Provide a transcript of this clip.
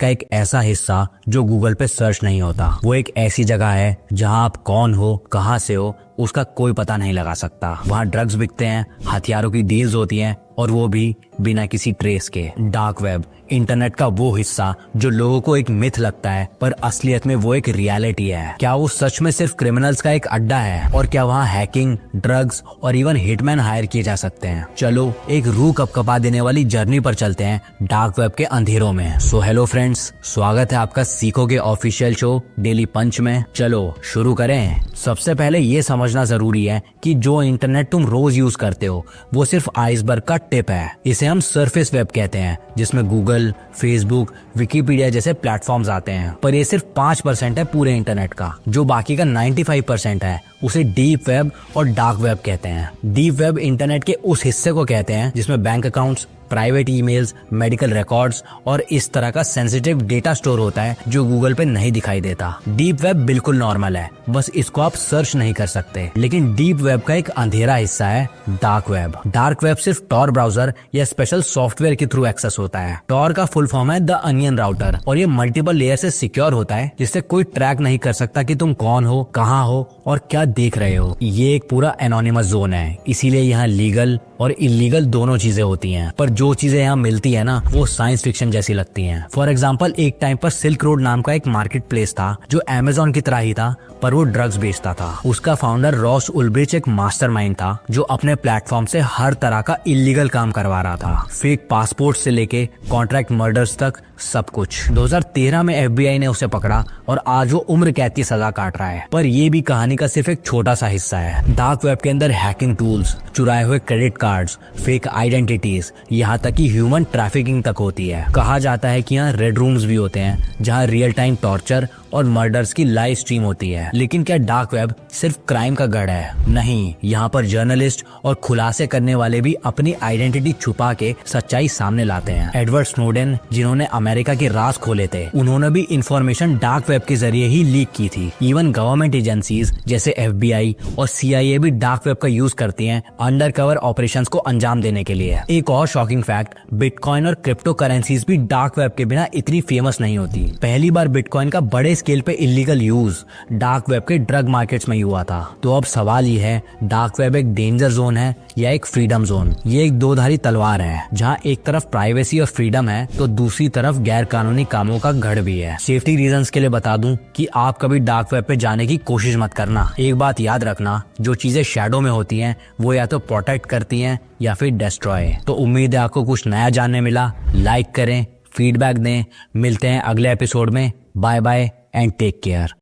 का एक ऐसा हिस्सा जो गूगल पे सर्च नहीं होता। वो एक ऐसी जगह है जहां आप कौन हो, कहां से हो, उसका कोई पता नहीं लगा सकता। वहां ड्रग्स बिकते हैं, हथियारों की डील्स होती हैं, और वो भी बिना किसी ट्रेस के। डार्क वेब, इंटरनेट का वो हिस्सा जो लोगों को एक मिथ लगता है पर असलियत में वो एक रियलिटी है। क्या वो सच में सिर्फ क्रिमिनल्स का एक अड्डा है, और क्या वहाँ हैकिंग, ड्रग्स और इवन हिटमैन हायर किए जा सकते हैं? चलो एक रूह कपकपा देने वाली जर्नी पर चलते हैं डार्क वेब के अंधेरों में। सो हेलो फ्रेंड्स, स्वागत है आपका सीखोगे ऑफिशियल शो डेली पंच में। चलो शुरू करें। सबसे पहले ये समझना जरूरी है कि जो इंटरनेट तुम रोज यूज करते हो वो सिर्फ आइसबर्ग का टिप है। इसे हम सरफेस वेब कहते हैं, जिसमें गूगल, फेसबुक, विकिपीडिया जैसे प्लेटफॉर्म्स आते हैं। पर ये सिर्फ 5% है पूरे इंटरनेट का। जो बाकी का 95% है उसे डीप वेब और डार्क वेब कहते हैं। डीप वेब इंटरनेट के उस हिस्से को कहते हैं जिसमें bank accounts, private emails, medical records और इस तरह का सेंसिटिव डेटा स्टोर होता है जो गूगल पे नहीं दिखाई देता। डीप वेब बिल्कुल नॉर्मल है, बस इसको आप सर्च नहीं कर सकते। लेकिन डीप वेब का एक अंधेरा हिस्सा है डार्क वेब। डार्क वेब सिर्फ टॉर ब्राउजर या स्पेशल सॉफ्टवेयर के थ्रू एक्सेस होता है। टॉर का फुल फॉर्म है द अनियन राउटर, और ये मल्टीपल लेयर से सिक्योर होता है, जिससे कोई ट्रैक नहीं कर सकता कि तुम कौन हो, कहाँ हो और क्या देख रहे हो। ये एक पूरा एनोनिमस जोन है, इसीलिए यहाँ लीगल और इलीगल दोनों चीजें होती हैं। पर जो चीजें यहाँ मिलती है ना, वो साइंस फिक्शन जैसी लगती हैं। फॉर एग्जाम्पल, एक टाइम पर सिल्क रोड नाम का एक मार्केट प्लेस था जो अमेजोन की तरह ही था, पर वो ड्रग्स बेचता था। उसका फाउंडर रॉस उल्ब्रिच एक मास्टरमाइंड था जो अपने प्लेटफॉर्म से हर तरह का इलीगल काम करवा रहा था। फेक पासपोर्ट से लेके कॉन्ट्रैक्ट मर्डर्स तक सब कुछ। 2013 में FBI ने उसे पकड़ा और आज वो उम्र कैद की सजा काट रहा है। पर ये भी कहानी का सिर्फ एक छोटा सा हिस्सा है। डार्क वेब के अंदर हैकिंग टूल्स, चुराए हुए क्रेडिट कार्ड्स, फेक आइडेंटिटीज, यहाँ तक कि ह्यूमन ट्रैफिकिंग तक होती है। कहा जाता है कि यहाँ रेड रूम्स भी होते हैं जहाँ रियल टाइम टॉर्चर और मर्डर्स की लाइव स्ट्रीम होती है। लेकिन क्या डार्क वेब सिर्फ क्राइम का गढ़ है? नहीं, यहाँ पर जर्नलिस्ट और खुलासे करने वाले भी अपनी आइडेंटिटी छुपा के सच्चाई सामने लाते हैं। एडवर्ड स्नोडेन, जिन्होंने अमेरिका के राज खोले थे, उन्होंने भी इंफॉर्मेशन डार्क वेब के जरिए ही लीक की थी। इवन गवर्नमेंट एजेंसीज जैसे FBI और CIA भी डार्क वेब का यूज करती हैं अंडर कवर ऑपरेशंस को अंजाम देने के लिए। एक और शॉकिंग फैक्ट, बिटकॉइन और क्रिप्टो करेंसीज भी डार्क वेब के बिना इतनी फेमस नहीं होती। पहली बार बिटकॉइन का बड़े स्केल पे इलीगल यूज डार्क वेब के ड्रग मार्केट्स में हुआ था। तो अब सवाल ये है, डार्क वेब एक डेंजर जोन है या एक फ्रीडम जोन? ये एक दो-धारी तलवार है, जहाँ एक तरफ प्राइवेसी और फ्रीडम है तो दूसरी तरफ गैर कानूनी कामों का गढ़ भी है। सेफ्टी रीजंस के लिए बता दूं कि आप कभी डार्क वेब पे जाने की कोशिश मत करना। एक बात याद रखना, जो चीजें शैडो में होती हैं वो या तो प्रोटेक्ट करती हैं या फिर डिस्ट्रॉय। तो उम्मीद है आपको कुछ नया जानने मिला। लाइक करें, फीडबैक दें। मिलते हैं अगले एपिसोड में। Bye bye and take care.